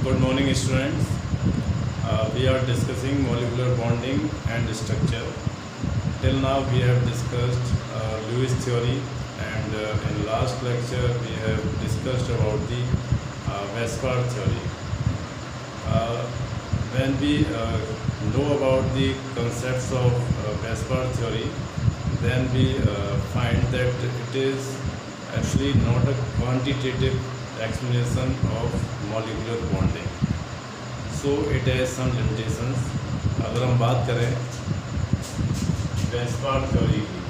Good morning, students. We are discussing molecular bonding and structure. Till now, we have discussed Lewis theory, and in last lecture, we have discussed about the Vespard theory. When we know about the concepts of Vespard theory, then we find that it is actually not a quantitative explanation of molecular bonding. So it has some limitations. अगर हम बात करें Vespard theory की,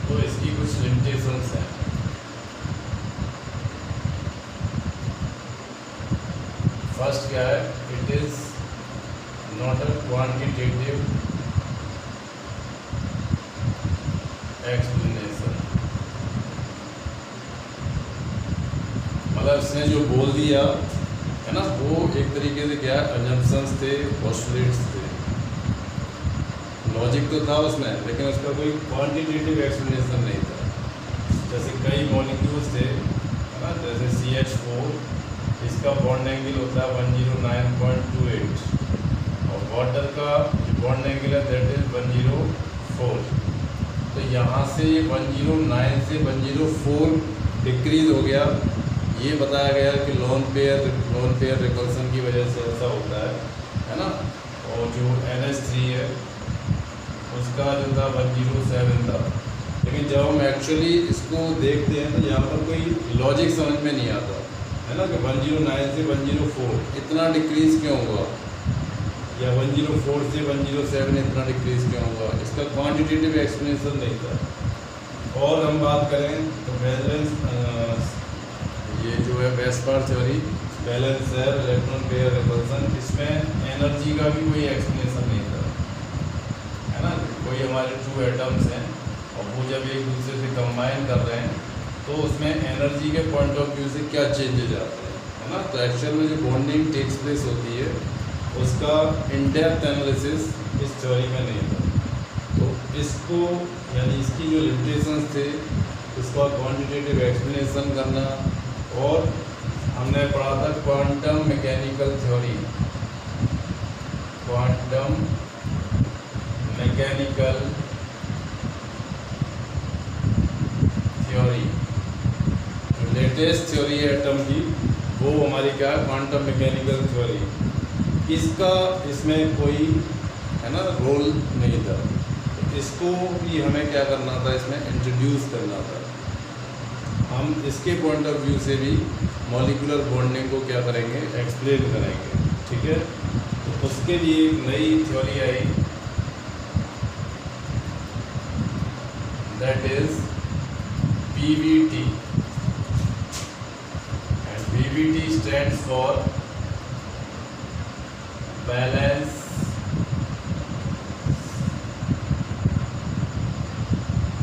तो इसकी कुछ limitations हैं. First क्या है? It is not a quantitative explanation. मतलब इसने जो बोल दिया है ना, वो एक तरीके से क्या है, अजम्पशंस थे, पोस्टुलेट्स थे, लॉजिक तो था उसमें, लेकिन उसका कोई क्वांटिटेटिव एक्सप्लेनेशन नहीं था. जैसे कई मॉलिक्यूल्स थे है ना, जैसे CH4, इसका बॉन्ड एंगल होता है 109.28 और वाटर का बॉन्ड एंगल है दैट इज 104. तो यहाँ से ये 109 से 104 डिक्रीज हो गया. ये बताया गया कि लोन पेयर रिपल्सन की वजह से ऐसा होता है ना. और जो NH3 है उसका जो था 107 था. लेकिन जब हम एक्चुअली इसको देखते हैं तो यहाँ पर कोई लॉजिक समझ में नहीं आता है ना, कि 109 से 104 इतना डिक्रीज़ क्यों हुआ, या 104 से 107 इतना डिक्रीज़ क्यों हुआ. इसका क्वांटिटेटिव एक्सप्लेनेशन नहीं था. और हम बात करें तो बैलेंस, ये जो है वेस्पार्ड थ्योरी, बैलेंस है, इलेक्ट्रॉन पेयर रिपल्सन, इसमें एनर्जी का भी कोई एक्सप्लेनेशन नहीं था है ना. कोई हमारे 2 एटम्स हैं और वो जब एक दूसरे से कंबाइन कर रहे हैं तो उसमें एनर्जी के पॉइंट ऑफ व्यू से क्या चेंजेज आते हैं है ना. तो एक्चुअल में जो बॉन्डिंग टेक्स प्लेस होती है उसका इन डेप्थ एनालिसिस इस थ्योरी में नहीं था. तो इसको यानी इसकी जो लिमिटेशंस थे उसका क्वांटिटेटिव एक्सप्लेनेशन करना. और हमने पढ़ा था quantum mechanical theory, quantum mechanical theory, latest theory है एटम की, वो हमारी क्या है, क्वांटम मैकेनिकल थ्योरी. इसका इसमें कोई है ना रोल नहीं था. इसको भी हमें क्या करना था, इसमें इंट्रोड्यूस करना था. हम इसके पॉइंट ऑफ व्यू से भी मॉलिक्यूलर बॉन्डिंग को क्या करेंगे, एक्सप्लेन करेंगे. ठीक है. तो उसके लिए एक नई theory I, that is PVT. PVT stands for Valence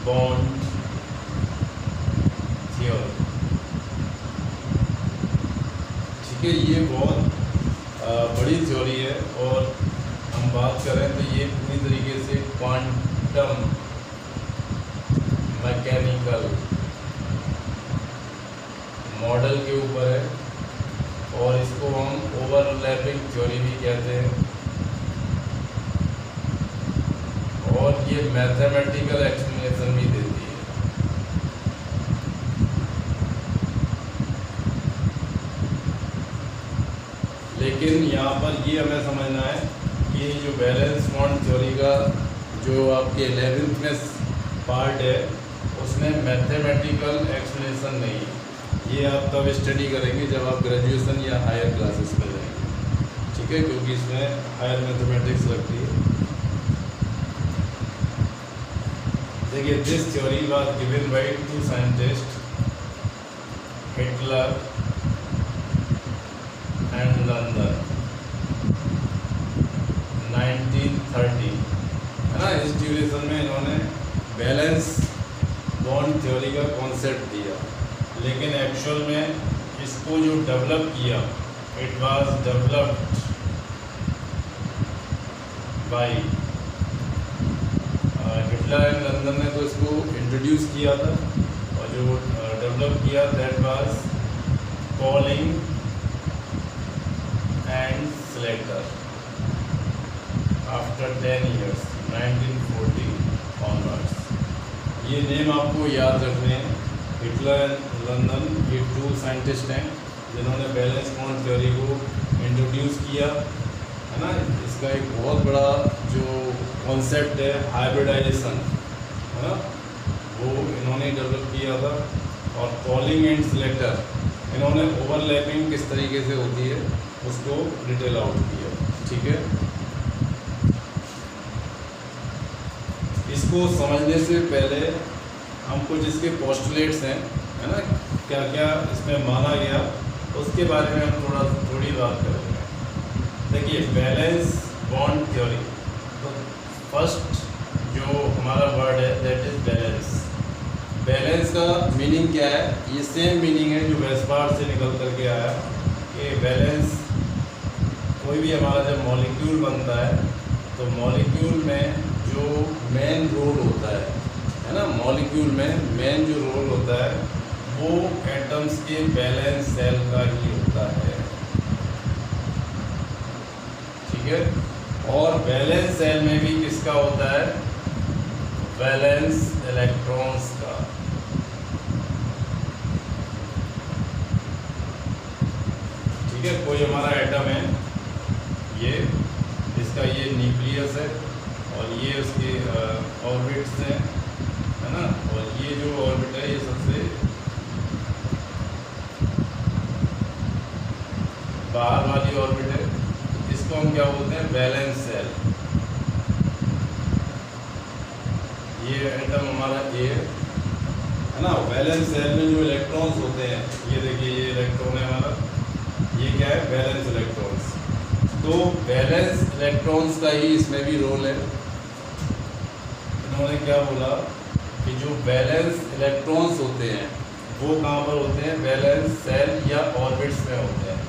Bond Theory. ठीक है, ये बहुत बड़ी थ्योरी है और हम बात करें तो ये पूरी तरीके से क्वांटम मैकेनिकल मॉडल के ऊपर है और इसको हम ओवरलैपिंग थ्योरी भी कहते हैं. और ये मैथमेटिकल एक्सप्लेनेशन भी देती है. लेकिन यहाँ पर ये हमें समझना है कि जो बैलेंस बॉन्ड थ्योरी का जो आपके 11th में पार्ट है उसमें मैथमेटिकल एक्सप्लेनेशन नहीं है. ये आप तब स्टडी करेंगे जब आप ग्रेजुएशन या हायर क्लासेस में जाएंगे. ठीक है, क्योंकि इसमें हायर मैथमेटिक्स लगती है. देखिए, this theory was given by 2 scientist, Hitler and London, 1930 है ना. इस ड्यूरेशन में इन्होंने बैलेंस बॉन्ड थ्योरी का कॉन्सेप्ट दिया. लेकिन एक्चुअल में इसको जो डेवलप किया, it was developed by Hitler and London ने तो इसको इंट्रोड्यूस किया था, और जो डेवलप किया that was polling and Slater after 10 years 1940 onwards. ये नेम आपको याद रखने हैं। हिटलर एंड लंदन ये 2 साइंटिस्ट हैं जिन्होंने बैलेंस बॉन्ड थ्योरी को इंट्रोड्यूस किया, है ना। इसका एक बहुत बड़ा जो कॉन्सेप्ट है हाइब्रिडाइजेशन, है ना, वो इन्होंने डेवलप किया था। और पॉलिंग एंड स्लेटर इन्होंने ओवरलैपिंग किस तरीके से होती है उसको डिटेल आउट किया, ठीक है। इसको समझने से पहले हम कुछ इसके पोस्टुलेट्स हैं, है ना, क्या क्या इसमें माना गया उसके बारे में हम थोड़ी बात करेंगे। देखिए बैलेंस बॉन्ड थ्योरी, तो फर्स्ट जो हमारा वर्ड है दैट इज बैलेंस। बैलेंस का मीनिंग क्या है? ये सेम मीनिंग है जो वेस्पार्ड से निकल करके आया कि बैलेंस कोई भी हमारा जब मॉलिक्यूल बनता है तो मॉलिक्यूल में जो मेन रोल होता है ना, मॉलिक्यूल में मेन जो रोल होता है वो एटम्स के बैलेंस सेल का ही होता है, ठीक है। और बैलेंस सेल में भी किसका होता है? बैलेंस इलेक्ट्रॉन्स का। ठीक है, कोई हमारा एटम है, ये इसका ये न्यूक्लियस है और ये उसके ऑर्बिट्स हैं, है ना। और ये जो ऑर्बिट है ये सबसे बाहर वाली ऑर्बिट है, इसको हम क्या बोलते हैं? Balance cell. ये एटम हमारा ए है ना। बैलेंस सेल में जो इलेक्ट्रॉन्स होते हैं, ये देखिए ये इलेक्ट्रॉन है हमारा, ये क्या है? Balance electrons. तो बैलेंस इलेक्ट्रॉन्स का ही इसमें भी रोल है। इन्होंने क्या बोला कि जो बैलेंस इलेक्ट्रॉन्स होते हैं वो कहाँ पर होते हैं? बैलेंस सेल या ऑर्बिट्स में होते हैं,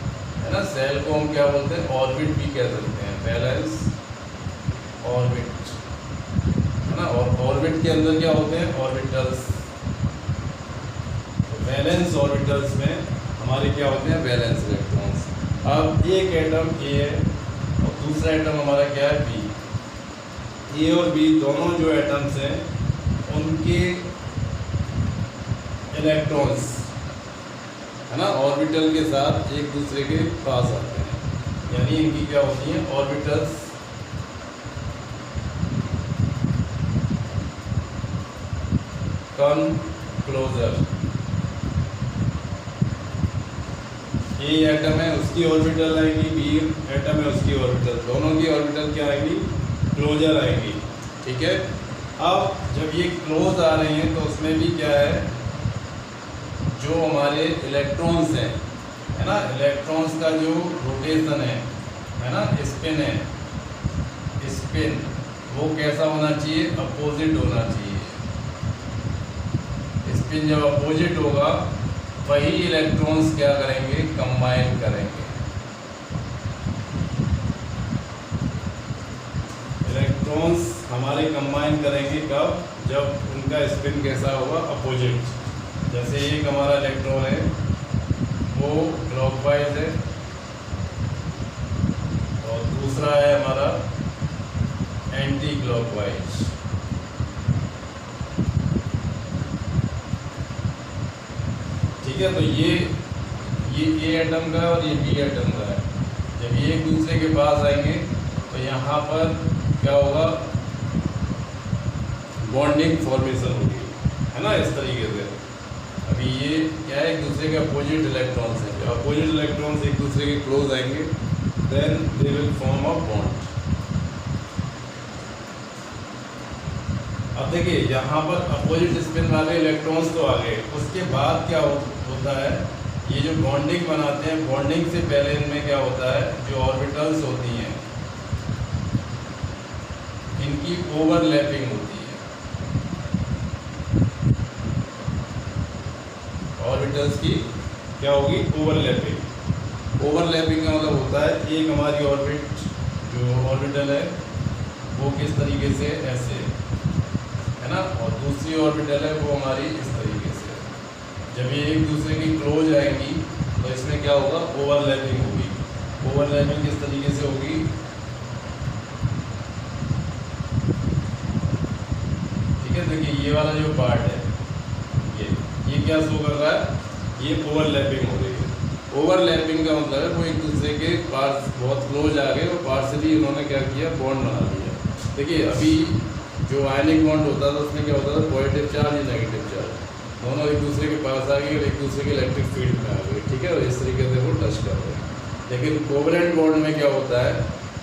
है ना। सेल को हम क्या बोलते हैं? ऑर्बिट भी कह सकते हैं, बैलेंस ऑर्बिट, है ना। और ऑर्बिट के अंदर क्या होते हैं? ऑर्बिटल्स। तो बैलेंस ऑर्बिटल्स में हमारे क्या होते हैं? Balance electrons. अब एक एटम ए है और दूसरा एटम हमारा क्या है? बी। ए और बी दोनों जो एटम्स हैं उनके इलेक्ट्रॉन्स, है ना, ऑर्बिटल के साथ एक दूसरे के पास आते हैं, यानी इनकी क्या होती हैं? Orbitals. Come closer. A atom है उसकी ऑर्बिटल आएगी, बी एटम है उसकी ऑर्बिटल, दोनों की ऑर्बिटल क्या आएगी? क्लोजर आएगी, ठीक है। अब जब ये क्लोज आ रहे हैं तो उसमें भी क्या है? जो हमारे इलेक्ट्रॉन्स हैं, है ना, इलेक्ट्रॉन्स का जो रोटेशन है ना, स्पिन है, स्पिन वो कैसा होना चाहिए? अपोजिट होना चाहिए। स्पिन जब अपोजिट होगा वही इलेक्ट्रॉन्स क्या करेंगे? कंबाइन करेंगे। इलेक्ट्रॉन्स हमारे कंबाइन करेंगे कब? जब उनका स्पिन कैसा होगा? अपोजिट। जैसे एक हमारा इलेक्ट्रॉन है वो क्लॉकवाइज है और दूसरा है हमारा एंटी क्लॉकवाइज। ठीक है, तो ये ए एटम का और ये बी एटम का है। जब ये एक दूसरे के पास आएंगे तो यहाँ पर क्या होगा? बॉन्डिंग फॉर्मेशन होगी, है ना, इस तरीके से। अभी ये क्या है? एक दूसरे के अपोजिट इलेक्ट्रॉन्स हैं। जब अपोजिट इलेक्ट्रॉन्स एक दूसरे के क्लोज आएंगे then they will form a bond. अब देखिए यहाँ पर अपोजिट स्पिन वाले इलेक्ट्रॉन्स तो आ गए, उसके बाद क्या होता है? ये जो बॉन्डिंग बनाते हैं, बॉन्डिंग से पहले इनमें क्या होता है? जो ऑर्बिटल्स होती हैं इनकी ओवरलैपिंग होती है। ऑर्बिटल्स की क्या होगी? ओवरलैपिंग। ओवरलैपिंग का मतलब होता है एक हमारी ऑर्बिट जो ऑर्बिटल है वो किस तरीके से है ना, और दूसरी ऑर्बिटल है वो हमारी इस तरीके से। जब ये एक दूसरे की क्लोज आएंगी तो इसमें क्या होगा, ओवरलैपिंग होगी। ओवरलैपिंग किस तरीके से होगी, ठीक है। देखिए ये वाला जो पार्ट है ये क्या शो कर रहा है, ये ओवरलैपिंग हो रही है। ओवरलैपिंग का मतलब है वो एक दूसरे के पास बहुत क्लोज आ गए और पार्सली उन्होंने क्या किया, बॉन्ड बना लिया। देखिए अभी जो आयनिक बॉन्ड होता था उसमें क्या होता था, पॉजिटिव चार्ज या नेगेटिव चार्ज दोनों एक दूसरे के पास आ गए और एक दूसरे के इलेक्ट्रिक फील्ड में आ गए, ठीक है, और इस तरीके से वो टच कर रहे हैं। लेकिन कोवलेंट बॉन्ड में क्या होता है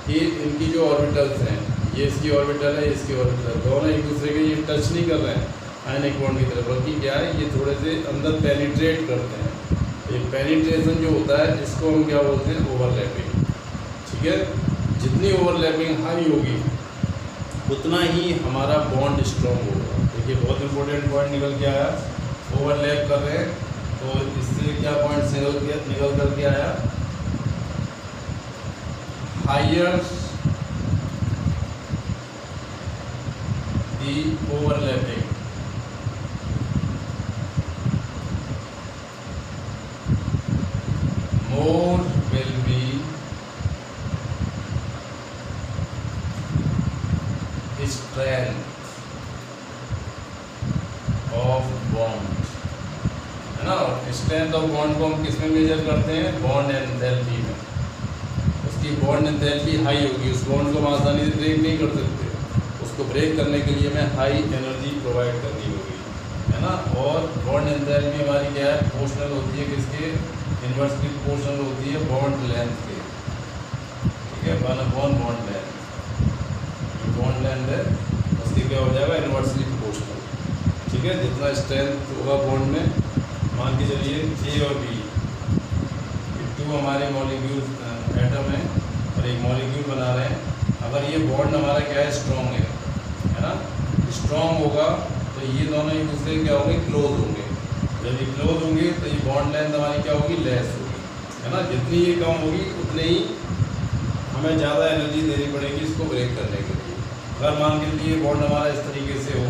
कि इनकी जो ऑर्बिटल्स हैं, ये इसकी ऑर्बिटल है, इसकी ऑर्बिटल, दोनों एक दूसरे के ये टच नहीं कर रहे हैं आयनिक बॉन्ड की तरफ, बल्कि क्या है, ये थोड़े से अंदर पेनिट्रेट करते हैं। ये पेनिट्रेशन जो होता है इसको हम क्या बोलते हैं, ओवरलैपिंग, ठीक है। जितनी ओवरलैपिंग हाई होगी उतना ही हमारा बॉन्ड स्ट्रॉन्ग होगा। देखिए बहुत इंपॉर्टेंट पॉइंट निकल के आया, ओवरलैप कर रहे हैं तो इससे क्या पॉइंट निकल कर के आया, higher the overlapping more will be strength of bond, है ना। और स्ट्रेंथ ऑफ बॉन्ड को हम किस में मेजर करते हैं, बॉन्ड एंथैल्पी में। उसकी बॉन्ड एंथैल्पी हाई होगी, उस बॉन्ड को हम आसानी से ब्रेक नहीं कर सकते, उसको ब्रेक करने के लिए हमें हाई एनर्जी प्रोवाइड करनी होगी, है ना। और बॉन्ड एंथैल्पी हमारी क्या है, प्रोपोर्शनल होती है किसके, इन्वर्सली प्रोपोर्शनल होती है बॉन्ड लेंथ के, ठीक है, 1/बॉन्ड लेंथ। बॉन्ड लेंथ है उसकी क्या हो जाएगा, इन्वर्सली प्रोपोर्शनल, ठीक है। जितना स्ट्रेंथ होगा बॉन्ड में, मान के चलिए ए और बी, टू हमारे मॉलिक्यूल एटम है और एक मॉलिक्यूल बना रहे हैं। अगर ये बॉन्ड हमारा क्या है, स्ट्रॉन्ग है ना, स्ट्रॉन्ग होगा तो ये दोनों एक दूसरे क्या होंगे, क्लोज होंगे। जब ये क्लोज होंगे तो ये बॉन्ड लेंथ हमारी क्या होगी, लेस होगी, है ना। जितनी ये कम होगी उतने ही हमें ज़्यादा एनर्जी देनी पड़ेगी इसको ब्रेक करने के लिए। अगर मान के लिए बॉन्ड हमारा इस तरीके से हो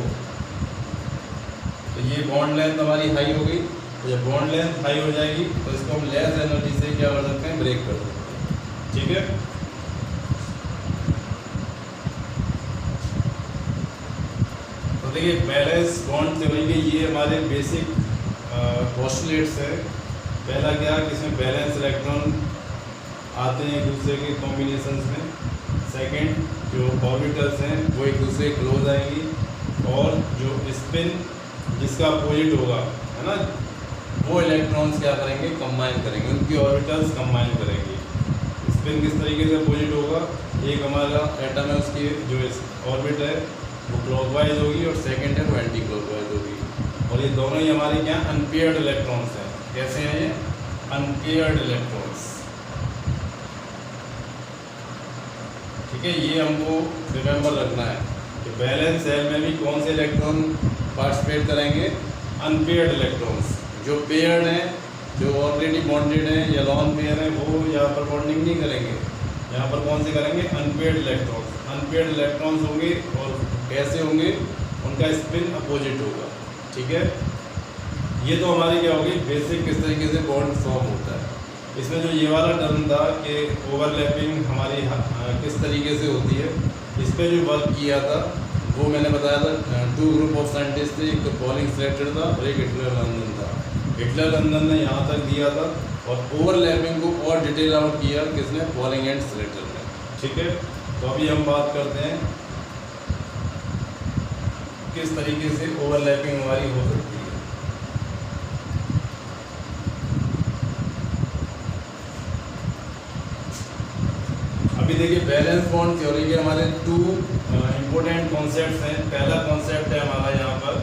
तो ये बॉन्ड लेंथ हमारी हाई हो गई, तो जब बॉन्ड लेंथ हाई हो जाएगी तो इसको हम लेस एनर्जी से क्या कर सकते हैं, ब्रेक कर सकते हैं, ठीक है। तो देखिए बैलेंस बॉन्ड थ्योरी के ये हमारे बेसिक पोस्टुलेट्स है। पहला क्या है कि इसमें बैलेंस इलेक्ट्रॉन आते हैं एक दूसरे के कॉम्बिनेशंस में। सेकंड, जो ऑर्बिटल्स हैं वो एक दूसरे के क्लोज आएंगी, और जो स्पिन जिसका अपोजिट होगा, है ना, वो इलेक्ट्रॉन्स क्या करेंगे, कंबाइन करेंगे, उनकी ऑर्बिटल्स कंबाइन करेंगे। स्पिन किस तरीके से अपोजिट होगा, एक हमारा एटम है उसकी जो ऑर्बिट है वो क्लॉकवाइज होगी और सेकंड है वो एंटी क्लॉकवाइज होगी, और ये दोनों ही हमारे क्या अनपेयर्ड इलेक्ट्रॉन्स हैं। कैसे हैं ये, अनपेयर्ड इलेक्ट्रॉन्स, ठीक है। ये हमको रिमेंबर रखना है कि बैलेंस सेल में भी कौन से इलेक्ट्रॉन पार्टिसिपेट करेंगे, अनपेयर्ड इलेक्ट्रॉन्स। जो पेयर्ड हैं, जो ऑलरेडी बॉन्डेड हैं या लॉन पेयर हैं, वो यहाँ पर बॉन्डिंग नहीं करेंगे, यहाँ पर कौन से करेंगे, अनपेयर्ड इलेक्ट्रॉन्स। अनपेयर्ड इलेक्ट्रॉन्स होंगे और कैसे होंगे, उनका स्पिन अपोजिट होगा, ठीक है। ये तो हमारी क्या होगी बेसिक किस तरीके से बॉन्ड फॉर्म होता है। इसमें जो ये वाला टर्म था कि ओवरलैपिंग हमारी किस तरीके से होती है, इस पर जो वर्क किया था वो मैंने बताया था। 2 ग्रुप ऑफ साइंटिस्ट थे, एक तो पॉलिंग सिलेक्टेड था और एक हिटलर लंदन था। हिटलर लंदन ने यहाँ तक दिया था और ओवरलैपिंग को और डिटेल आउट किया किसने, पॉलिंग एंड सिलेक्टर ने, ठीक है। तो अभी हम बात करते हैं किस तरीके से ओवरलैपिंग हमारी हो सकती है। अभी देखिए बैलेंस बॉन्ड थ्योरी के हमारे 2 इम्पोर्टेंट कॉन्सेप्ट्स हैं। पहला कॉन्सेप्ट है हमारा यहाँ पर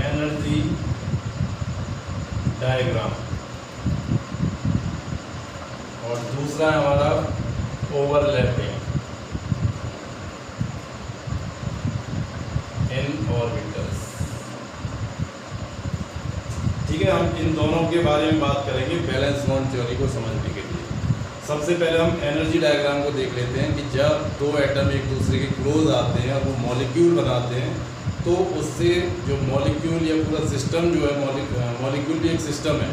एनर्जी डायग्राम, और दूसरा है हमारा ओवरलैपिंग इन ऑर्बिटल्स, ठीक है। हम इन दोनों के बारे में बात करेंगे बैलेंस बॉन्ड थ्योरी को समझने के लिए। सबसे पहले हम एनर्जी डायग्राम को देख लेते हैं कि जब दो एटम एक दूसरे के क्लोज आते हैं और वो मॉलिक्यूल बनाते हैं तो उससे जो मॉलिक्यूल या पूरा सिस्टम जो है मॉलिक्यूल भी एक सिस्टम है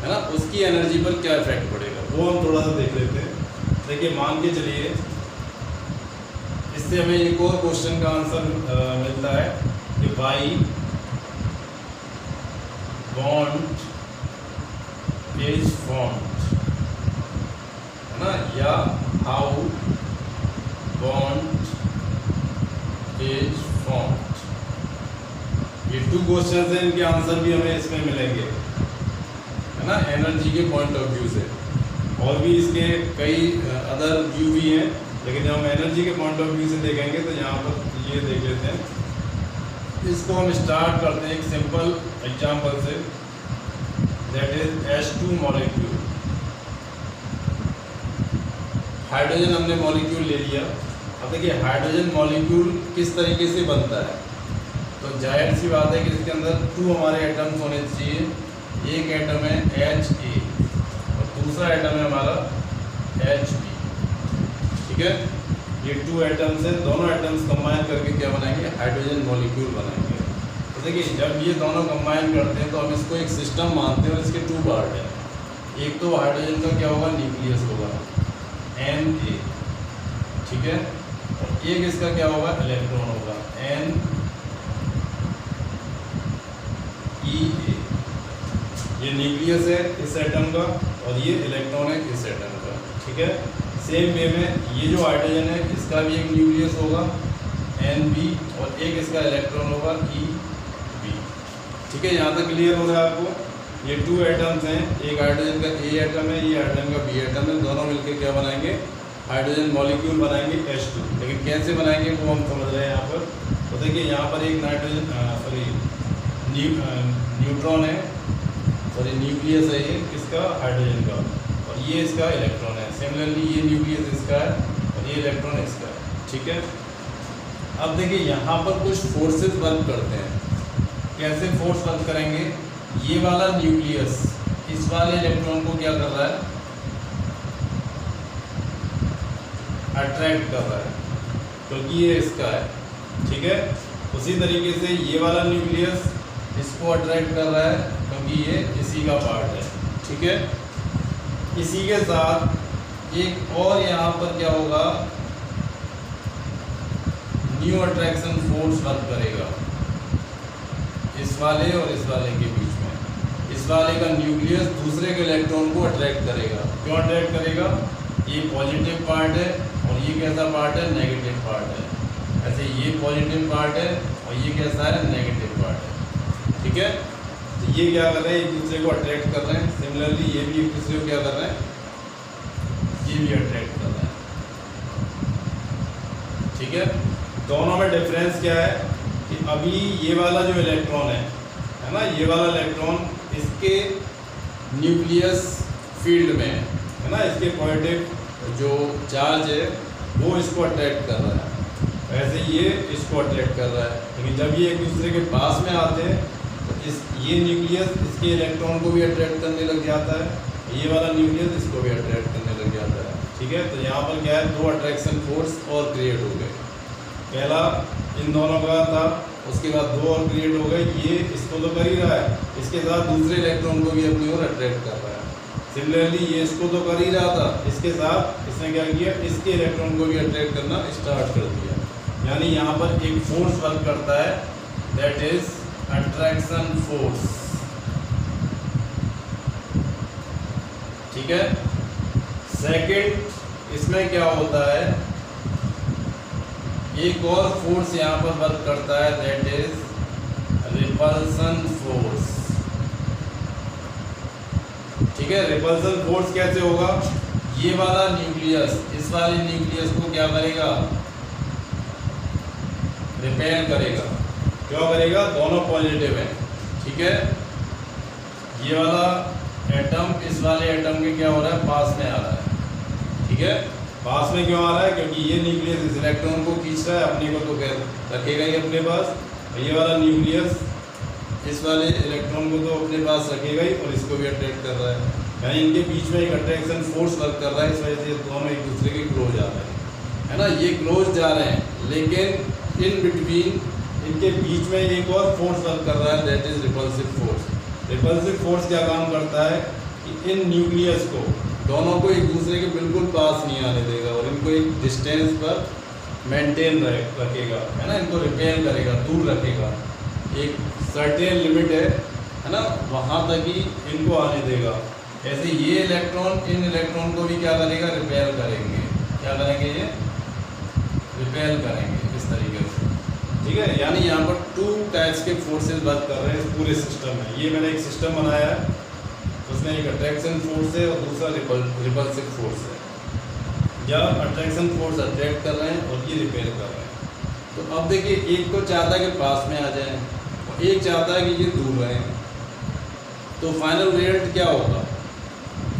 ना, उसकी एनर्जी पर क्या इफेक्ट पड़ेगा वो हम थोड़ा सा देख लेते हैं। देखिए मान के चलिए इससे हमें एक और क्वेश्चन का आंसर मिलता है कि वाई बॉन्ड इज फॉर्म्ड, है ना, या हाउ बॉन्ड इज फॉर्म्ड। ये 2 क्वेश्चन हैं, इनके आंसर भी हमें इसमें मिलेंगे, है ना, एनर्जी के पॉइंट ऑफ व्यू से। और भी इसके कई अदर व्यू भी हैं, लेकिन जब हम एनर्जी के पॉइंट ऑफ व्यू से देखेंगे तो यहाँ पर ये देख लेते हैं। इसको हम स्टार्ट करते हैं एक सिंपल एग्जांपल से, that is H2 molecule. Hydrogen हमने मॉलिक्यूल ले लिया। अब देखिए हाइड्रोजन मॉलिक्यूल किस तरीके से बनता है, तो जाहिर सी बात है कि इसके अंदर 2 हमारे एटम्स होने चाहिए। एक एटम है Ha और दूसरा एटम है हमारा Hb, ठीक है। ये 2 एटम्स हैं, दोनों एटम्स कंबाइन करके क्या बनाएंगे, हाइड्रोजन मॉलिक्यूल बनाएंगे। तो देखिए जब ये दोनों कंबाइन करते हैं तो हम इसको एक सिस्टम मानते हैं और इसके 2 पार्ट हैं। एक तो हाइड्रोजन का क्या होगा, न्यूक्लियस होगा Na, ठीक है, और एक इसका क्या होगा, इलेक्ट्रॉन होगा Na। ये न्यूक्लियस है इस एटम का और ये इलेक्ट्रॉन है इस एटम का, ठीक है। सेम वे में ये जो हाइड्रोजन है इसका भी एक न्यूक्लियस होगा Nb और एक इसका इलेक्ट्रॉन होगा Eb, ठीक है। यहाँ तक क्लियर हो रहा है आपको। ये 2 एटम्स हैं, एक हाइड्रोजन का A एटम है, ये हाइड्रोजन का B एटम है, दोनों मिलकर क्या बनाएंगे, हाइड्रोजन मॉलिक्यूल बनाएंगे H2। लेकिन कैसे बनाएंगे वो हम समझ रहे हैं यहाँ पर। तो देखिए यहाँ पर एक न्यूट्रॉन है, सॉरी न्यूक्लियस है ये किसका, हाइड्रोजन का, और ये इसका इलेक्ट्रॉन है। सिमिलरली ये न्यूक्लियस इसका है और ये इलेक्ट्रॉन इसका है, ठीक है। अब देखिए यहाँ पर कुछ फोर्सेस वर्क करते हैं। कैसे फोर्स वर्क करेंगे, ये वाला न्यूक्लियस इस वाले इलेक्ट्रॉन को क्या कर रहा है, अट्रैक्ट कर रहा है, क्योंकि ये इसका है, ठीक है। उसी तरीके से ये वाला न्यूक्लियस इसको अट्रैक्ट कर रहा है क्योंकि ये इसी का पार्ट है, ठीक है। इसी के साथ एक और यहाँ पर क्या होगा, न्यू अट्रैक्शन फोर्स वर्क करेगा इस वाले और इस वाले के बीच में। इस वाले का न्यूक्लियस दूसरे के इलेक्ट्रॉन को अट्रैक्ट करेगा। क्यों अट्रैक्ट करेगा, ये पॉजिटिव पार्ट है और ये कैसा पार्ट है, नेगेटिव पार्ट है। ऐसे ये पॉजिटिव पार्ट है और ये कैसा है, नेगेटिव पार्ट है, ठीक है। तो ये क्या कर रहे हैं, एक दूसरे को अट्रैक्ट कर रहे हैं। सिमिलरली ये भी एक दूसरे को क्या कर रहे हैं, ये भी अट्रैक्ट कर रहे हैं, ठीक है। दोनों में डिफरेंस क्या है कि अभी ये वाला जो इलेक्ट्रॉन है ना, ये वाला इलेक्ट्रॉन इसके न्यूक्लियस फील्ड में है ना, इसके पॉजिटिव जो चार्ज है वो इसको अट्रैक्ट कर रहा है, वैसे ये इसको अट्रैक्ट कर रहा है। लेकिन जब ये एक दूसरे के पास में आते हैं तो ये न्यूक्लियस इसके इलेक्ट्रॉन को भी अट्रैक्ट करने लग जाता है, ये वाला न्यूक्लियस इसको भी अट्रैक्ट करने लग जाता है, ठीक है। तो यहाँ पर क्या है, 2 अट्रैक्शन फोर्स और क्रिएट हो गए। पहला इन दोनों का था, उसके बाद 2 और क्रिएट हो गए। ये इसको तो कर ही रहा है, इसके साथ दूसरे इलेक्ट्रॉन को भी अपनी ओर अट्रैक्ट कर रहा है। सिमिलरली ये इसको तो कर ही रहा था, इसके साथ इसने क्या किया, इसके इलेक्ट्रॉन को भी अट्रैक्ट करना स्टार्ट कर दिया। यानी यहाँ पर एक फोर्स वर्क करता है, दैट इज अट्रैक्शन फोर्स, ठीक है। सेकंड इसमें क्या होता है, एक और फोर्स यहाँ पर वर्क करता है, दैट इज रिपल्सन फोर्स, ठीक है। रिपल्सन फोर्स कैसे होगा, ये वाला न्यूक्लियस इस वाले न्यूक्लियस को क्या करेगा, रिपेल करेगा। क्यों करेगा, दोनों पॉजिटिव है, ठीक है। ये वाला एटम इस वाले एटम के क्या हो रहा है, पास में आ रहा है, ठीक है। पास में क्यों आ रहा है, क्योंकि ये न्यूक्लियस इस इलेक्ट्रॉन को खींच रहा है, अपने को तो रखेगा ही अपने पास, और ये वाला न्यूक्लियस इस वाले इलेक्ट्रॉन को तो अपने पास रखेगा ही और इसको भी अट्रैक्ट कर रहा है। यानी इनके बीच में एक अट्रैक्शन फोर्स वर्क कर रहा है, इस वजह से दोनों एक दूसरे के क्लोज आ रहे हैं, है ना। ये क्लोज जा रहे हैं, लेकिन इन बिटवीन इनके बीच में एक और फोर्स वर्क कर रहा है, that is repulsive force. Repulsive force क्या काम करता है कि इन न्यूक्लियस को, दोनों को एक दूसरे के बिल्कुल पास नहीं आने देगा और इनको एक डिस्टेंस पर मेंटेन रखेगा, है ना। इनको रिपेल करेगा, दूर रखेगा, एक सर्टेन लिमिट है ना, वहाँ तक ही इनको आने देगा। ऐसे ये इलेक्ट्रॉन इन इलेक्ट्रॉन को भी क्या करेगा, रिपेल करेंगे। क्या करेंगे, ये रिपेल करेंगे इस तरीके से, ठीक है। यानी यहाँ पर 2 टाइप्स के फोर्सेस वर्क कर रहे हैं इस पूरे सिस्टम में। ये मैंने एक सिस्टम बनाया है, उसमें एक अट्रैक्शन फोर्स है और दूसरा रिपल्सिव फोर्स है। या अट्रैक्शन फोर्स अट्रैक्ट कर रहे हैं और ये रिपेल कर रहे हैं। तो अब देखिए, एक तो चाहता है कि पास में आ जाए और एक चाहता है कि ये दूर रहें। तो फाइनल रिजल्ट क्या होगा,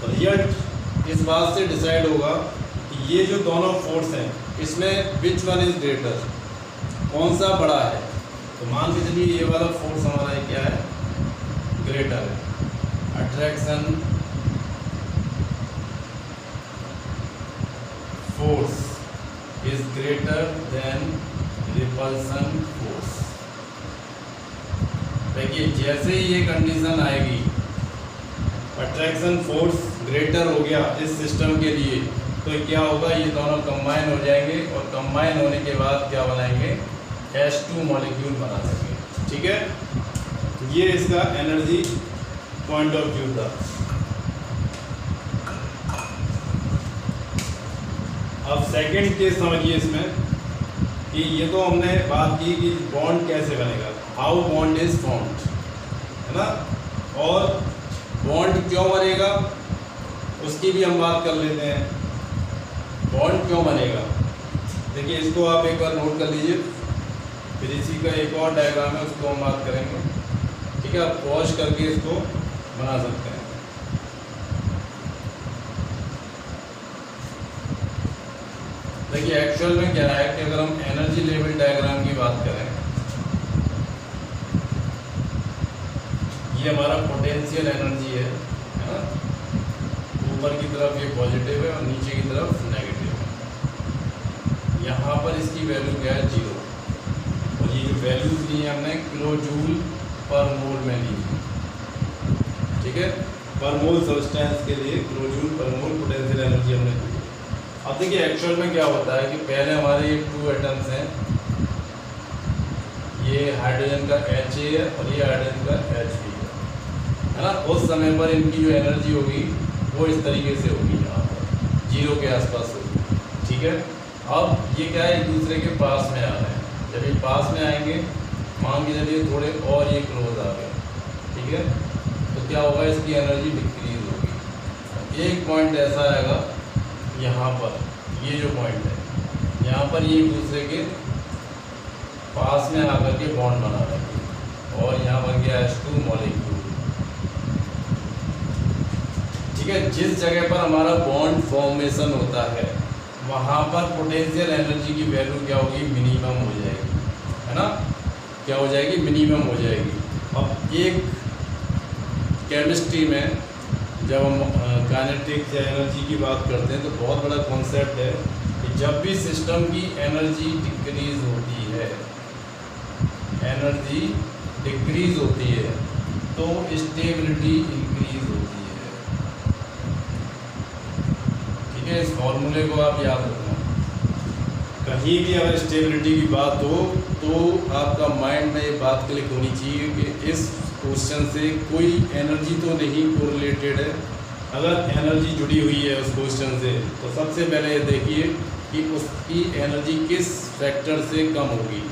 तो रिजल्ट इस बात से डिसाइड होगा कि ये जो दोनों फोर्स हैं इसमें विच वन इज ग्रेटर, कौन सा बड़ा है। तो मान के चलिए ये वाला फोर्स हमारा क्या है, ग्रेटर है। Attraction force is greater than repulsion force. देखिए, जैसे ही ये कंडीशन आएगी, अट्रैक्शन फोर्स ग्रेटर हो गया इस सिस्टम के लिए, तो क्या होगा, ये दोनों कंबाइन हो जाएंगे और कंबाइन होने के बाद क्या बनाएंगे, H2 मॉलिक्यूल बना सकेंगे, ठीक है। ये इसका एनर्जी पॉइंट ऑफ व्यू था। अब सेकंड केस समझिए इसमें कि ये तो हमने बात की कि बॉन्ड कैसे बनेगा, हाउ बॉन्ड इज फॉर्म्ड, है ना। और बॉन्ड क्यों बनेगा उसकी भी हम बात कर लेते हैं। बॉन्ड क्यों बनेगा, देखिए इसको आप एक बार नोट कर लीजिए, फिर इसी का एक और डायग्राम है उसको हम बात करेंगे, ठीक है। आप पॉज करके इसको बना सकते हैं। देखिए एक्चुअल में क्या है कि अगर हम एनर्जी लेवल डायग्राम की बात करें, ये हमारा पोटेंशियल एनर्जी है ना। ऊपर की तरफ ये पॉजिटिव है और नीचे की तरफ नेगेटिव है। यहाँ पर इसकी वैल्यू क्या है, 0। और ये जो वैल्यूज ली है हमने किलो जूल पर मोल में ली है, ठीक है। पर मोल सब्सटेंस के लिए किलो जूल पर मोल पोटेंशियल एनर्जी हमने ली। अब देखिए एक्चुअल में क्या होता है कि पहले हमारे ये 2 एटम्स हैं, ये हाइड्रोजन का Ha है और ये हाइड्रोजन का Hb है ना। उस समय पर इनकी जो एनर्जी होगी वो इस तरीके से होगी, यहाँ पर 0 के आसपास होगी, ठीक है। अब ये क्या है, एक दूसरे के पास में आ रहे हैं। जब ये पास में आएंगे, मान के चलिए थोड़े और ये क्लोज आ गए, ठीक है, तो क्या होगा, इसकी एनर्जी डिक्रीज होगी। एक पॉइंट ऐसा आएगा यहाँ पर, ये जो पॉइंट है यहाँ पर, ये एक दूसरे के पास में आकर के बॉन्ड बना रहे हैं और यहाँ बन गया H2 मॉलिक्यूल, ठीक है। जिस जगह पर हमारा बॉन्ड फॉर्मेशन होता है वहाँ पर पोटेंशियल एनर्जी की वैल्यू क्या होगी, मिनिमम हो जाएगी, है ना। क्या हो जाएगी, मिनिमम हो जाएगी। अब एक केमिस्ट्री में जब हम काइनेटिक्स या एनर्जी की बात करते हैं तो बहुत बड़ा कॉन्सेप्ट है कि जब भी सिस्टम की एनर्जी डिक्रीज होती है, एनर्जी डिक्रीज होती है तो स्टेबिलिटी इंक्रीज होती है, ठीक है। इस फॉर्मूले को आप याद रखना। कहीं भी अगर स्टेबिलिटी की बात हो तो आपका माइंड में ये बात क्लिक होनी चाहिए कि इस क्वेश्चन से कोई एनर्जी तो नहीं कोरिलेटेड है। अगर एनर्जी जुड़ी हुई है उस क्वेश्चन से तो सबसे पहले ये देखिए कि उसकी एनर्जी किस फैक्टर से कम होगी।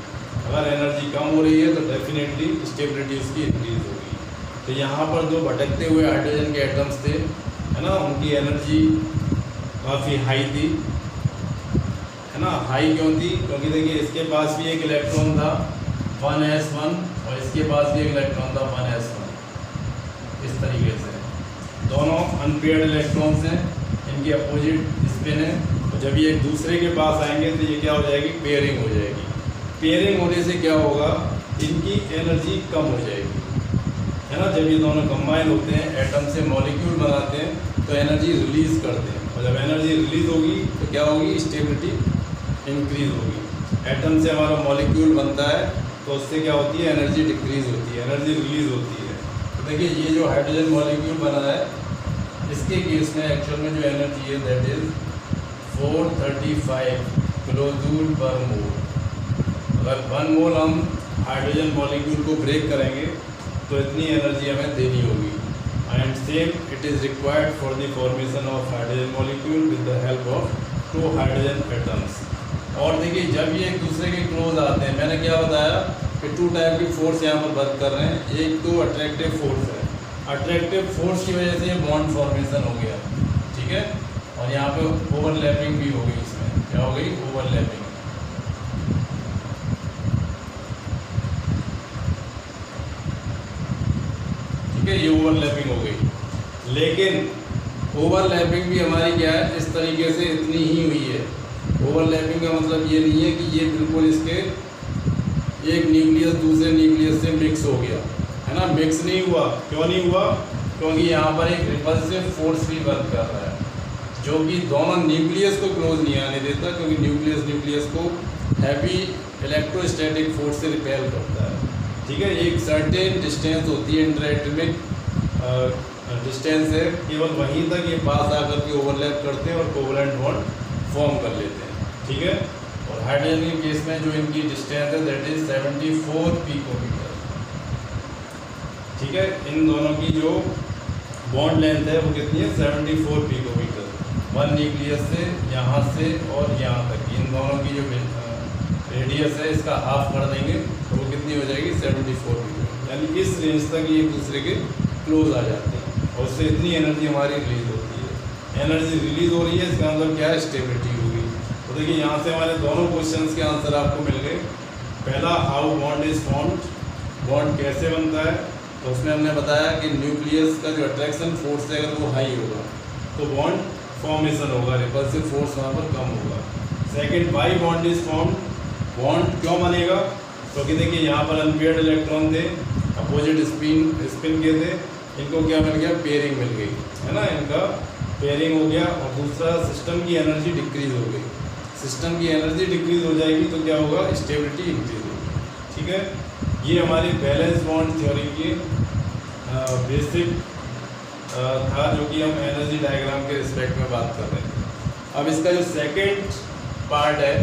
अगर एनर्जी कम हो रही है तो डेफिनेटली स्टेबिलिटी उसकी इंक्रीज होगी। तो यहाँ पर जो भटकते हुए हाइड्रोजन के एटम्स थे, है ना, उनकी एनर्जी काफ़ी हाई थी, है ना। हाई क्यों थी, क्योंकि देखिए इसके पास भी एक इलेक्ट्रॉन था 1s1 और इसके पास भी एक इलेक्ट्रॉन था 1s1। इस तरीके से दोनों अनपेयर्ड इलेक्ट्रॉन्स हैं, इनकी अपोजिट स्पिन है, और जब ये एक दूसरे के पास आएंगे तो ये क्या हो जाएगी, पेयरिंग हो जाएगी। पेयरिंग होने से क्या होगा, इनकी एनर्जी कम हो जाएगी, है ना। जब ये दोनों कंबाइन होते हैं, एटम से मॉलिक्यूल बनाते हैं, तो एनर्जी रिलीज करते हैं, और जब एनर्जी रिलीज होगी तो क्या होगी, स्टेबिलिटी इंक्रीज होगी। एटम से हमारा मॉलिक्यूल बनता है तो उससे क्या होती है, एनर्जी डिक्रीज होती है, एनर्जी रिलीज होती है। तो देखिए ये जो हाइड्रोजन मॉलिक्यूल बना है, इसके केस में एक्चुअल में जो एनर्जी है दैट इज 435 किलोजूल पर मोल। अगर 1 मोल हम हाइड्रोजन मॉलिक्यूल को ब्रेक करेंगे तो इतनी एनर्जी हमें देनी होगी। And same it is required for the formation of hydrogen molecule with the help of 2 hydrogen atoms. और देखिए जब ये एक दूसरे के क्लोज आते हैं, मैंने क्या बताया कि 2 टाइप की फोर्स यहाँ पर वर्क कर रहे हैं। एक तो अट्रैक्टिव फोर्स है, अट्रैक्टिव फोर्स की वजह से ये बॉन्ड फॉर्मेशन हो गया, ठीक है। और यहाँ पे ओवरलैपिंग भी हो गई, इसमें क्या हो गई, ओवरलैपिंग। ठीक है, ये ओवरलैपिंग हो गई। लेकिन ओवरलैपिंग भी हमारी क्या है, इस तरीके से इतनी ही हुई है। ओवरलैपिंग का मतलब ये नहीं है कि ये बिल्कुल इसके एक न्यूक्लियस दूसरे न्यूक्लियस से मिक्स हो गया, है ना। मिक्स नहीं हुआ, क्यों नहीं हुआ, क्योंकि यहाँ पर एक रिपल्सिव फोर्स भी वर्क कर रहा है, जो कि दोनों न्यूक्लियस को क्लोज नहीं आने देता, क्योंकि न्यूक्लियस को हैवी इलेक्ट्रोस्टैटिक फोर्स से रिपेल करता है। ठीक है, एक सर्टेन डिस्टेंस होती है, इंटरएटॉमिक डिस्टेंस है, केवल वहीं तक ये पास आकर के ओवरलैप करते हैं और कोवलेंट बॉन्ड फॉर्म कर लेते हैं। ठीक है, और हाइड्रोजन के केस में जो इनकी डिस्टेंस है दैट इज 74 पिकोमीटर। ठीक है, इन दोनों की जो बॉन्ड लेंथ है वो कितनी है, 74 पिकोमीटर। 1 न्यूक्लियस से यहाँ से और यहाँ तक, इन दोनों की जो रेडियस है इसका हाफ कर देंगे तो वो कितनी हो जाएगी, 74 पिकोमीटर। यानी इस रेंज तक ये एक दूसरे के क्लोज आ जाते हैं, और उससे इतनी एनर्जी हमारी रिलीज होती है। एनर्जी रिलीज हो रही है, इसका मतलब क्या है, स्टेबिलिटी होगी। तो देखिए यहाँ से हमारे दोनों क्वेश्चंस के आंसर आपको मिल गए। पहला, how bond is formed, bond कैसे बनता है, तो उसमें हमने बताया कि न्यूक्लियस का जो अट्रैक्शन फोर्स है अगर वो हाई होगा तो बॉन्ड फॉर्मेशन होगा, रिपल्सिव फोर्स वहाँ पर कम होगा। Second, why bond is formed, bond क्यों बनेगा, क्योंकि देखिए यहाँ पर अनपेयर्ड इलेक्ट्रॉन थे, अपोजिट स्पिन के थे, इनको क्या मिल गया, पेयरिंग मिल गई, है ना, इनका पेयरिंग हो गया। और दूसरा, सिस्टम की एनर्जी डिक्रीज हो गई। सिस्टम की एनर्जी डिक्रीज हो जाएगी तो क्या होगा, स्टेबिलिटी इंक्रीज होगी। ठीक है, ये हमारी बैलेंस बॉन्ड थ्योरी की बेसिक था, जो कि हम एनर्जी डायग्राम के रिस्पेक्ट में बात कर रहे हैं। अब इसका जो सेकेंड पार्ट है,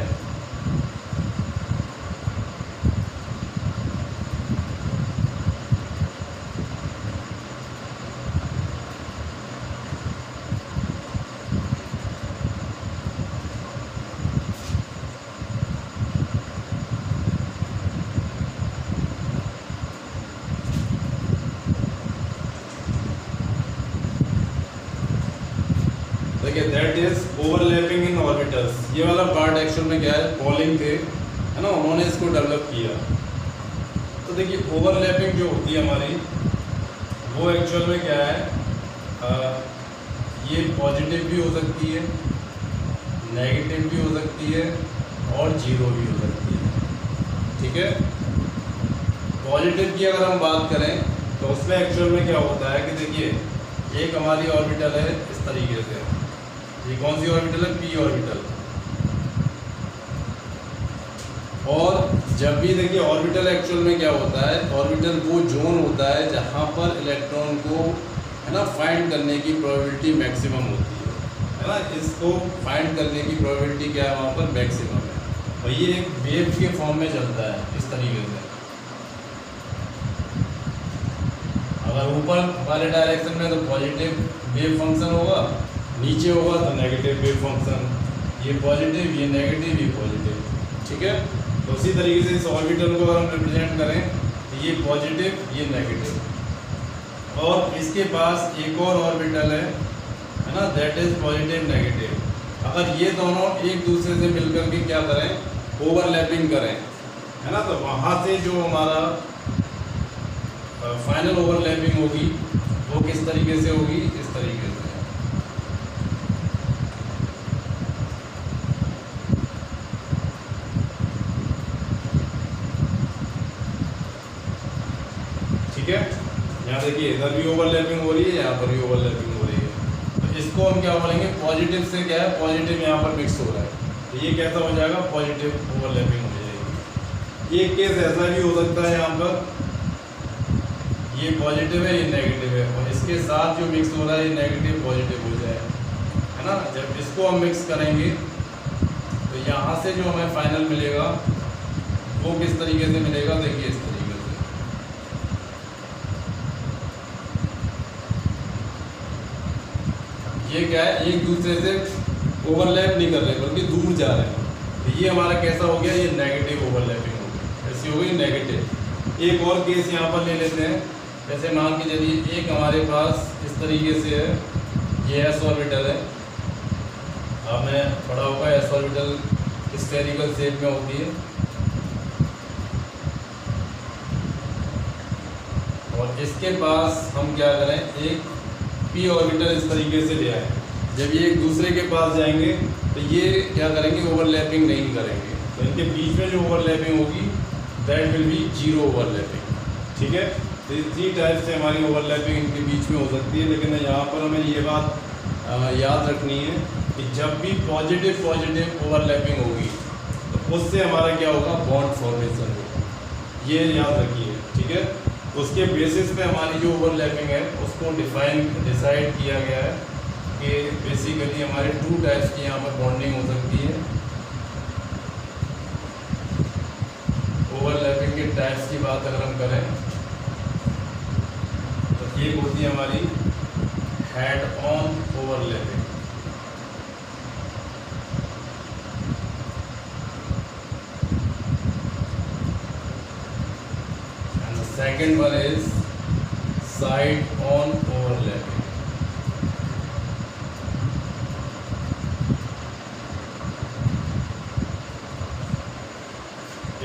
देखिए that is overlapping in orbitals. ये वाला पार्ट एक्चुअल में क्या है, पॉलिंग थे, है ना, उन्होंने इसको डेवलप किया। तो देखिए ओवरलैपिंग जो होती है हमारी, वो एक्चुअल में क्या है, ये पॉजिटिव भी हो सकती है, नेगेटिव भी हो सकती है और जीरो भी हो सकती है। ठीक है, पॉजिटिव की अगर हम बात करें तो उसमें एक्चुअल में क्या होता है कि देखिए एक हमारी ऑर्बिटल है इस तरीके से, ये कौन सी ऑर्बिटल है, पी ऑर्बिटल। और जब भी देखिए ऑर्बिटल एक्चुअल में क्या होता है, ऑर्बिटल वो जोन होता है जहाँ पर इलेक्ट्रॉन को, है ना, फाइंड करने की प्रोबेबिलिटी मैक्सिमम होती है ना। इसको फाइंड करने की प्रोबेबिलिटी क्या है, वहाँ पर मैक्सिमम है। और ये एक वेव के फॉर्म में चलता है इस तरीके से। अगर ऊपर वाले डायरेक्शन में तो पॉजिटिव वेव फंक्शन होगा, नीचे होगा तो नेगेटिव वेव फंक्शन, ये पॉजिटिव, ये नेगेटिव, ये पॉजिटिव। ठीक है, तो उसी तरीके से इस ऑर्बिटल को अगर हम रिप्रेजेंट करें तो ये पॉजिटिव, ये नेगेटिव। और इसके पास एक और ऑर्बिटल है ना, दैट इज पॉजिटिव नेगेटिव। अगर ये दोनों एक दूसरे से मिलकर के क्या करें, ओवरलैपिंग करें, है ना, तो वहाँ से जो हमारा फाइनल ओवरलैपिंग होगी वो किस तरीके से होगी, इस तरीके से। ठीक है, यहाँ यहाँ देखिए इधर भी ओवरलैपिंग हो रही है, यहाँ पर भी ओवरलैपिंग हो रही है। तो इसको हम क्या बोलेंगे, पॉजिटिव से क्या है, पॉजिटिव यहाँ पर मिक्स हो रहा है, तो ये कैसा हो जाएगा, पॉजिटिव ओवरलैपिंग हो जाएगी। एक केस ऐसा भी हो सकता है, यहाँ पर ये पॉजिटिव है, ये नेगेटिव है, और इसके साथ जो मिक्स हो रहा है ये नेगेटिव पॉजिटिव हो जाए, है ना। जब इसको हम मिक्स करेंगे तो यहाँ से जो हमें फाइनल मिलेगा वो किस तरीके से मिलेगा, देखिए इस तरीके से। ये क्या है, एक दूसरे से ओवरलैप नहीं कर रहे बल्कि दूर जा रहे हैं, तो ये हमारा कैसा हो गया, ये नेगेटिव ओवरलैपिंग हो गई, ऐसी हो गई नेगेटिव। एक और केस यहाँ पर ले लेते हैं, जैसे मान के चलिए एक हमारे पास इस तरीके से है, ये एस ऑर्बिटल है, आपने पढ़ा होगा एस ऑर्बिटल स्फेरिकल शेप में होती है, और इसके पास हम क्या करें, एक पी ऑर्बिटल इस तरीके से ले आए। जब ये एक दूसरे के पास जाएंगे तो ये क्या करेंगे, ओवरलैपिंग नहीं करेंगे, तो इनके बीच में जो ओवरलैपिंग होगी that will be zero overlapping, ठीक है। तो ये 3 टाइप से हमारी ओवरलैपिंग इनके बीच में हो सकती है, लेकिन यहाँ पर हमें ये बात याद रखनी है कि जब भी पॉजिटिव ओवरलैपिंग होगी तो उससे हमारा क्या होगा, बॉन्ड फॉर्मेशन होगा, ये याद रखिए, ठीक है। उसके बेसिस पे हमारी जो ओवरलैपिंग है उसको डिसाइड किया गया है कि बेसिकली हमारे 2 टाइप्स की यहाँ पर बॉन्डिंग हो सकती है। ओवरलैपिंग के टाइप्स की बात अगर हम करें तो एक होती है हमारी head on overlapping, and the second one is side on overlapping.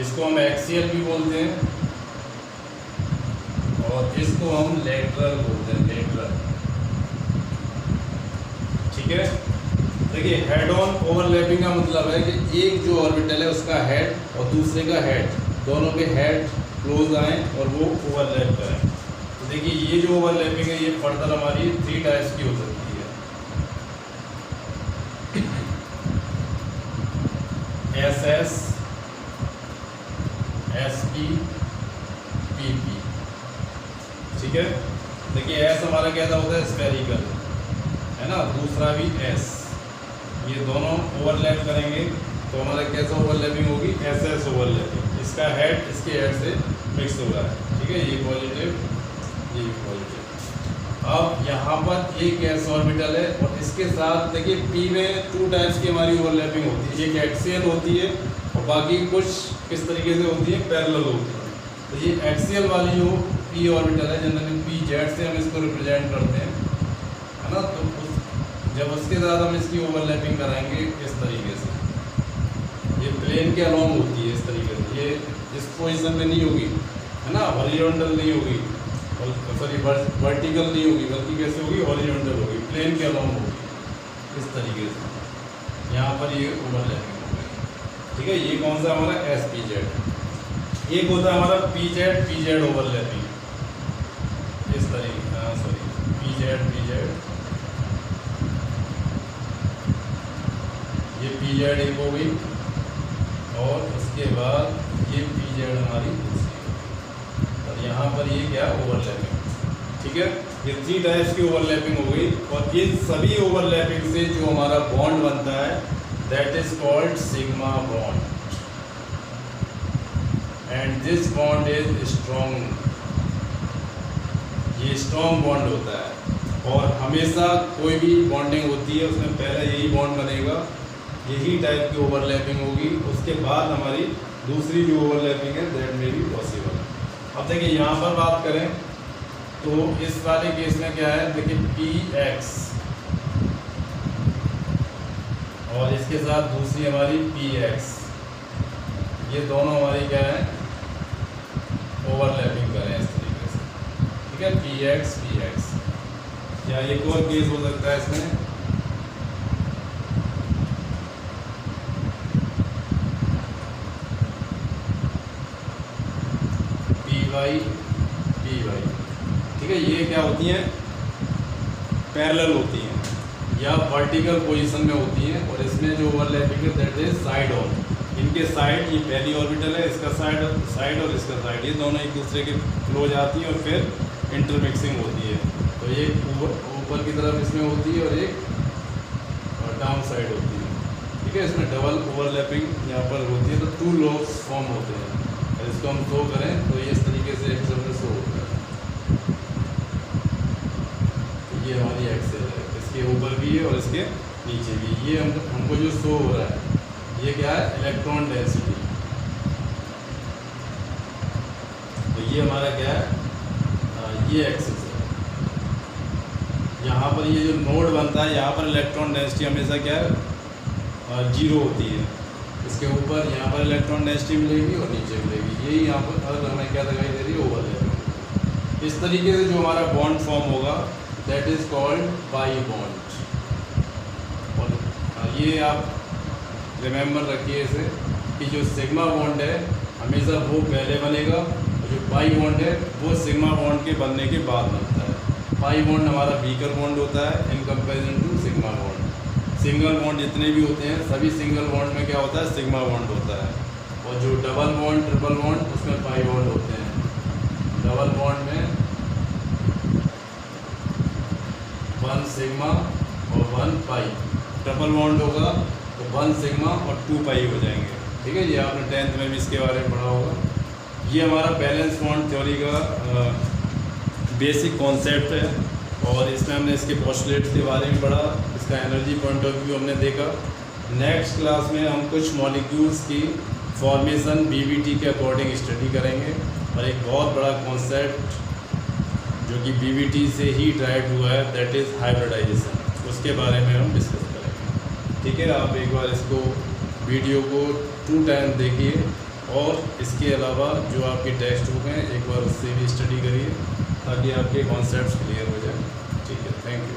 इसको हम एक्सियल भी बोलते हैं और इसको हम लेटरल बोलते हैं, लेटरल, ठीक है। देखिए हेड ऑन ओवरलैपिंग का मतलब है कि एक जो ऑर्बिटल है उसका हेड और दूसरे का हेड, दोनों के हेड क्लोज आए और वो ओवरलैप करें। तो देखिए ये जो ओवरलैपिंग है ये फर्दर हमारी 3 टाइप्स की हो सकती है, एस एस, SP, PP, ठीक है। देखिए एस हमारा कैसा होता है, स्फेरिकल, है ना, दूसरा भी एस, ये दोनों ओवरलैप करेंगे तो हमारा कैसा ओवरलैपिंग होगी, SS ओवरलैपिंग, इसका हेड इसके हेड से मिक्स हो रहा है, ठीक है, ये पॉजिटिव, ये भी पॉजिटिव। अब यहाँ पर एक एस ऑर्बिटल है और इसके साथ देखिए P में 2 टाइप्स की हमारी ओवरलैपिंग होती है, एक एक्सियल होती है और बाकी कुछ किस तरीके से होती है, पैरेलल होती है। तो ये एक्सियल वाली जो P ऑर्बिटल है, जनरली PZ से हम इसको रिप्रेजेंट करते हैं, है ना। तो जब उसके साथ हम इसकी ओवरलैपिंग कराएंगे इस तरीके से, ये प्लेन के अलोंग होती है इस तरीके से, ये इस पोजीशन में नहीं होगी, है ना, हॉरिजॉन्टल नहीं होगी, सॉरी वर्टिकल नहीं होगी, बल्कि कैसे होगी, हॉरिजॉन्टल होगी, प्लेन के अलोंग होगी इस तरीके से। यहाँ पर ये ओवरलैपिंग हो गई, ठीक है। ये कौन सा हमारा SPZ। एक होता है हमारा PZ ओवरलैपिंग, इस तरीके, सॉरी PZ, ये PZ एक हो गई और उसके बाद ये PZ हमारी दूसरी, और यहाँ पर ये क्या, ओवरलैपिंग, ठीक है। ये 3 टाइप्स की ओवरलैपिंग हो गई, और इन सभी ओवरलैपिंग से जो हमारा बॉन्ड बनता है that is called sigma bond, and this bond is strong, ये स्ट्रॉन्ग बॉन्ड होता है। और हमेशा कोई भी बॉन्डिंग होती है उसमें पहले यही बॉन्ड बनेगा, यही टाइप की ओवरलैपिंग होगी, उसके बाद हमारी दूसरी जो ओवरलैपिंग है दैट मे बी पॉसिबल। अब देखिए यहाँ पर बात करें तो इस वाले केस में क्या है, देखिए PX और इसके साथ दूसरी हमारी PX, ये दोनों हमारी क्या है, ओवरलैपिंग करें इस तरीके से, ठीक है, PX। या एक और केस हो सकता है इसमें, PY, ठीक है। है, ये क्या होती हैं, पैरेलल होती हैं या वर्टिकल पोजीशन में होती हैं, और इसमें जो ओवरलैपिंग है दैट इज साइड ऑन। इनके साइड, ये पहली ऑर्बिटल है, इसका साइड और इसका साइड, ये दोनों एक दूसरे के क्लोज आती हैं और फिर इंटरमिक्सिंग होती है। तो एक ऊपर की तरफ इसमें होती है और एक डाउन साइड होती है, ठीक है। इसमें डबल ओवरलैपिंग यहाँ पर होती है, तो 2 लोब्स फॉर्म होते हैं। और इसको हम शो करें तो ये इस तरीके से एक्सेल में शो होता है। तो ये हमारी एक्सेल है, इसके ऊपर भी है और इसके नीचे भी। ये हमको जो शो हो रहा है ये क्या है, इलेक्ट्रॉन डेंसिटी। तो ये हमारा क्या है, ये एक्सिस है। यहाँ पर ये जो नोड बनता है, यहाँ पर इलेक्ट्रॉन डेंसिटी हमेशा क्या है, 0 होती है। इसके ऊपर यहाँ पर इलेक्ट्रॉन डेंसिटी मिलेगी और नीचे मिलेगी। यही यहाँ पर हमें क्या दिखाई दे रही है, ओवरलैपिंग। इस तरीके से जो हमारा बॉन्ड फॉर्म होगा that is called pi bond. और ये आप रिमेंबर रखिए इसे कि जो सिग्मा बॉन्ड है हमेशा वो पहले बनेगा, और जो पाई बॉन्ड है वो सिग्मा बॉन्ड के बनने के बाद बनता है। पाई बॉन्ड हमारा वीकर बॉन्ड होता है in comparison to sigma bond. Single bond जितने भी होते हैं सभी सिंगल बॉन्ड में क्या होता है, सिग्मा बॉन्ड होता है। और जो डबल बॉन्ड, ट्रिपल बॉन्ड, उसमें पाई बॉन्ड होते हैं। डबल बॉन्ड में 1 सिग्मा और 1 पाई, ट्रिपल बॉन्ड होगा तो 1 सिग्मा और 2 पाई हो जाएंगे, ठीक है। ये आपने 10th में भी इसके बारे में पढ़ा होगा। ये हमारा बैलेंस बॉन्ड थ्योरी का बेसिक कॉन्सेप्ट है, और इसमें हमने इसके पोस्टुलेट्स के बारे में पढ़ा, इसका एनर्जी पॉइंट ऑफ व्यू हमने देखा। नेक्स्ट क्लास में हम कुछ मॉलिक्यूल्स की फॉर्मेशन बीवीटी के अकॉर्डिंग स्टडी करेंगे, और एक बहुत बड़ा कॉन्सेप्ट जो कि बीवीटी से ही ड्राइव हुआ है दैट इज़ हाइब्रिडाइजेशन, उसके बारे में हम डिस्कस करेंगे, ठीक है। आप एक बार इसको वीडियो को 2 टाइम देखिए, और इसके अलावा जो आपके टेक्स्ट बुक हैं एक बार उससे भी स्टडी करिए ताकि आपके कॉन्सेप्ट्स क्लियर हो जाए, ठीक है। Thank you.